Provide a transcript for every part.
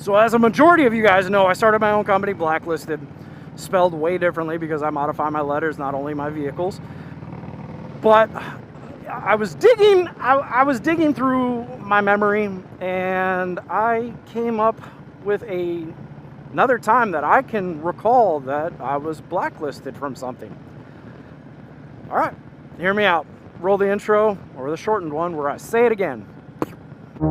So as a majority of you guys know, I started my own company, Blacklisted, spelled way differently because I modify my letters, not only my vehicles. But I was digging through my memory, and I came up with another time that I can recall that I was blacklisted from something. All right, hear me out. Roll the intro, or the shortened one, where I say it again. All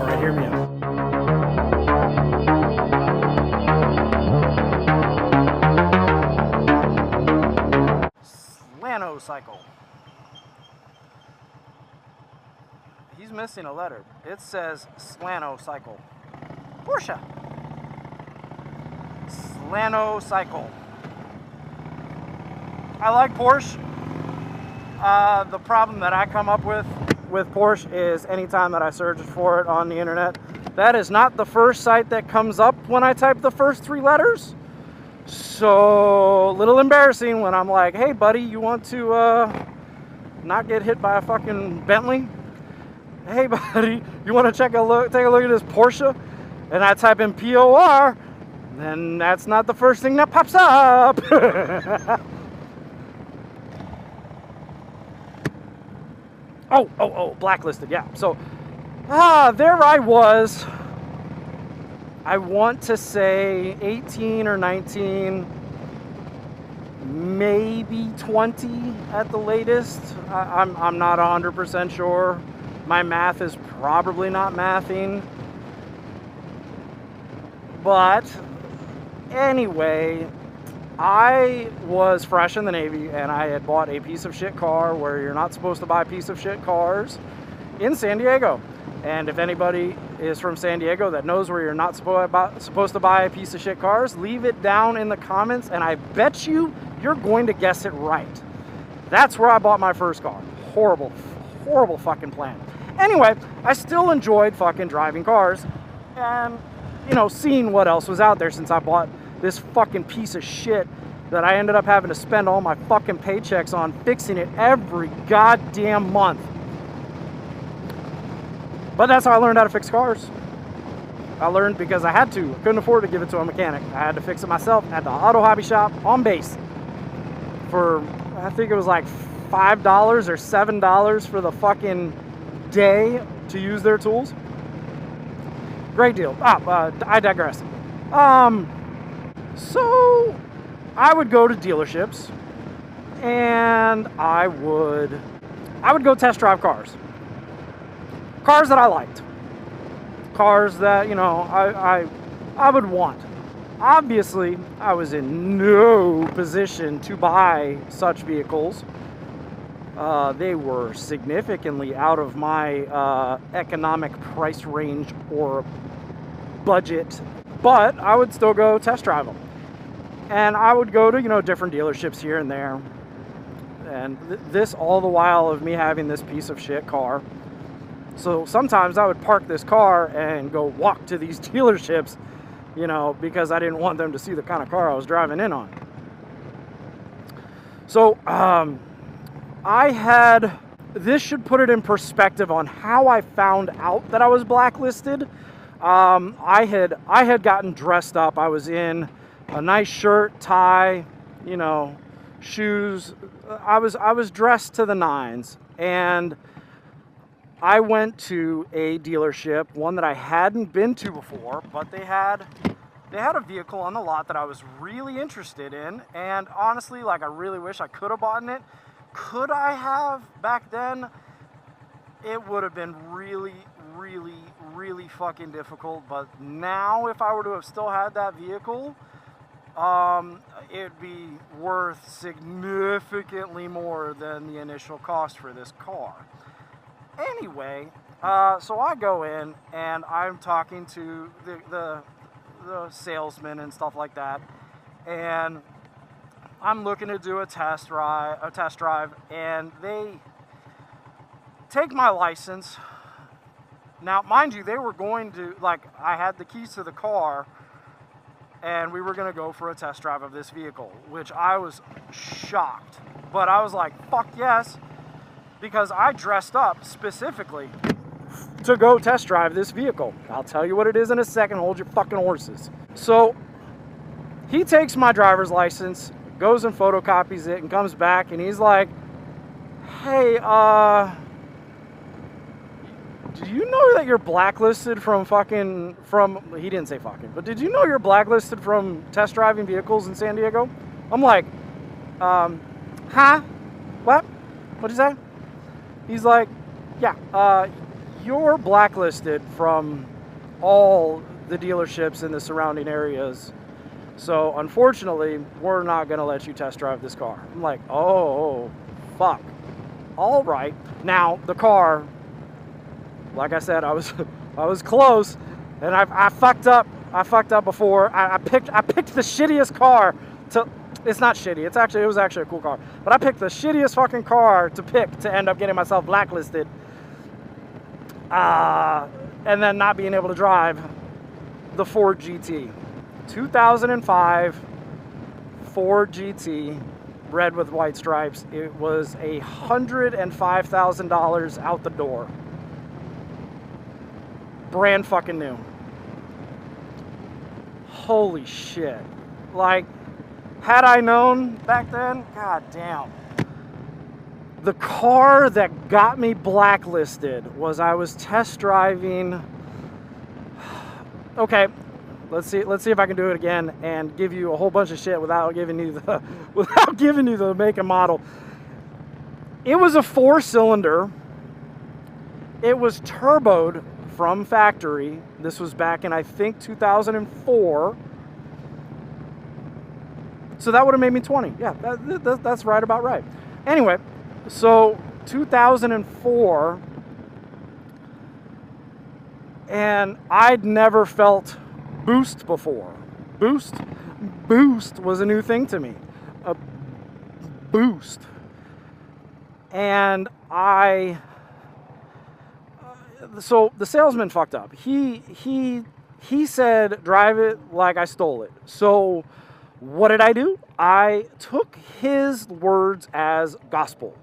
right, hear me out. Cycle. He's missing a letter. It says Slano Cycle. Porsche. Slano Cycle. I like Porsche. The problem that I come up with Porsche is anytime that I search for it on the internet, that is not the first site that comes up when I type the first 3 letters. So, a little embarrassing when I'm like, hey buddy, you want to not get hit by a fucking Bentley? Hey buddy, you want to take a look at this Porsche? And I type in P-O-R, then that's not the first thing that pops up. Oh, blacklisted, yeah. So, there I was. I want to say 18 or 19, maybe 20 at the latest. I'm not 100% sure. My math is probably not mathing. But anyway, I was fresh in the Navy, and I had bought a piece of shit car where you're not supposed to buy piece of shit cars in San Diego. And if anybody is from San Diego that knows where you're not supposed to buy a piece of shit cars, leave it down in the comments, and I bet you're going to guess it right. That's where I bought my first car. Horrible fucking plan. Anyway, I still enjoyed fucking driving cars and, seeing what else was out there since I bought this fucking piece of shit that I ended up having to spend all my fucking paychecks on fixing it every goddamn month. But that's how I learned how to fix cars. I learned because I had to. I couldn't afford to give it to a mechanic. I had to fix it myself at the auto hobby shop on base for, I think it was like $5 or $7 for the fucking day to use their tools. Great deal. I digress. So I would go to dealerships and I would go test drive cars. Cars that I liked. Cars that, I would want. Obviously, I was in no position to buy such vehicles. They were significantly out of my economic price range or budget, but I would still go test drive them. And I would go to, different dealerships here and there. And this all the while of me having this piece of shit car. So sometimes I would park this car and go walk to these dealerships, because I didn't want them to see the kind of car I was driving in on. So this should put it in perspective on how I found out that I was blacklisted. I had gotten dressed up. I was in a nice shirt, tie, shoes. I was dressed to the nines, and I went to a dealership, one that I hadn't been to before, but they had a vehicle on the lot that I was really interested in, and honestly, I really wish I could have bought it. Could I have back then? It would have been really, really, really fucking difficult, but now if I were to have still had that vehicle, it'd be worth significantly more than the initial cost for this car. Anyway, so I go in and I'm talking to the salesman and stuff like that, and I'm looking to do a test drive, and they take my license. Now, mind you, they were going to, I had the keys to the car, and we were going to go for a test drive of this vehicle, which I was shocked But I was like, fuck yes, because I dressed up specifically to go test drive this vehicle. I'll tell you what it is in a second. Hold your fucking horses. So he takes my driver's license, goes and photocopies it, and comes back, and he's like, hey, do you know that you're blacklisted from he didn't say fucking, but did you know you're blacklisted from test driving vehicles in SanDiego? I'm like, huh? What? What'd you say? He's like, yeah, you're blacklisted from all the dealerships in the surrounding areas. So unfortunately, we're not gonna let you test drive this car. I'm like, oh, fuck. All right. Now the car, like I said, I was close, and I fucked up. I fucked up before. I picked the shittiest car to. It's not shitty. It was actually a cool car. But I picked the shittiest fucking car to pick to end up getting myself blacklisted. And then not being able to drive the Ford GT. 2005 Ford GT, red with white stripes. It was $105,000 out the door. Brand fucking new. Holy shit. Like, had I known back then, god damn. The car that got me blacklisted was I was test driving. Okay, let's see if I can do it again and give you a whole bunch of shit without giving you the make and model. It was a 4-cylinder. It was turboed from factory. This was back in, I think, 2004. So that would have made me 20. Yeah, that's right about right. Anyway, so 2004, and I'd never felt boost before. Boost was a new thing to me. A boost. And so the salesman fucked up. He said, drive it like I stole it. So what did I do? I took his words as gospel,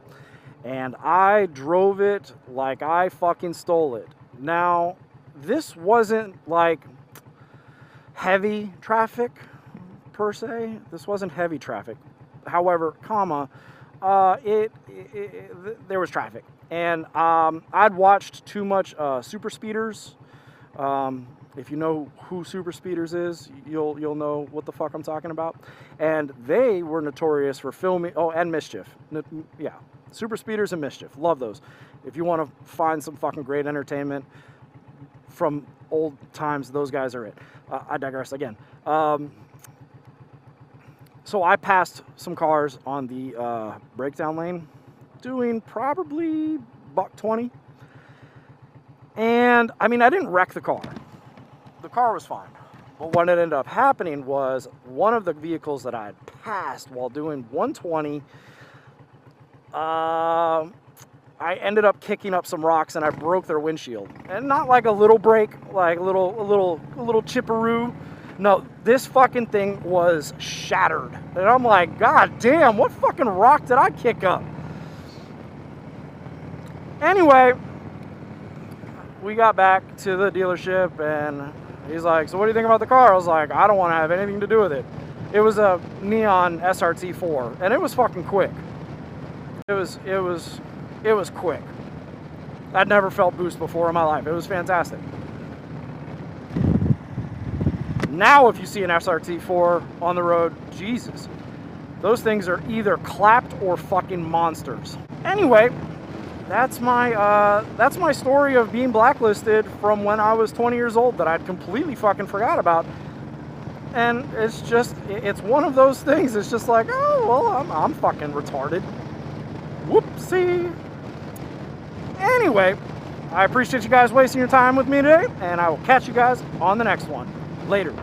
and I drove it like I fucking stole it. Now, this wasn't like heavy traffic per se. This wasn't heavy traffic. However, there was traffic, and I'd watched too much super speeders. If you know who Super Speeders is, you'll know what the fuck I'm talking about. And they were notorious for filming. Oh, and Mischief. Yeah, Super Speeders and Mischief. Love those. If you want to find some fucking great entertainment from old times, those guys are it. I digress again. So I passed some cars on the breakdown lane, doing probably $120. And I mean, I didn't wreck the car. The car was fine. But what ended up happening was one of the vehicles that I had passed while doing 120, I ended up kicking up some rocks and I broke their windshield. And not like a little break, like a little chipperoo. No, this fucking thing was shattered. And I'm like, god damn, what fucking rock did I kick up? Anyway, we got back to the dealership and he's like, so what do you think about the car? I was like, I don't want to have anything to do with it. It was a neon SRT4 and it was fucking quick. It was quick. I'd never felt boost before in my life. It was fantastic. Now if you see an SRT4 on the road, Jesus, those things are either clapped or fucking monsters. Anyway, that's my story of being blacklisted from when I was 20 years old that I'd completely fucking forgot about. And it's one of those things. It's just like, oh, well, I'm fucking retarded. Whoopsie. Anyway, I appreciate you guys wasting your time with me today, and I will catch you guys on the next one. Later.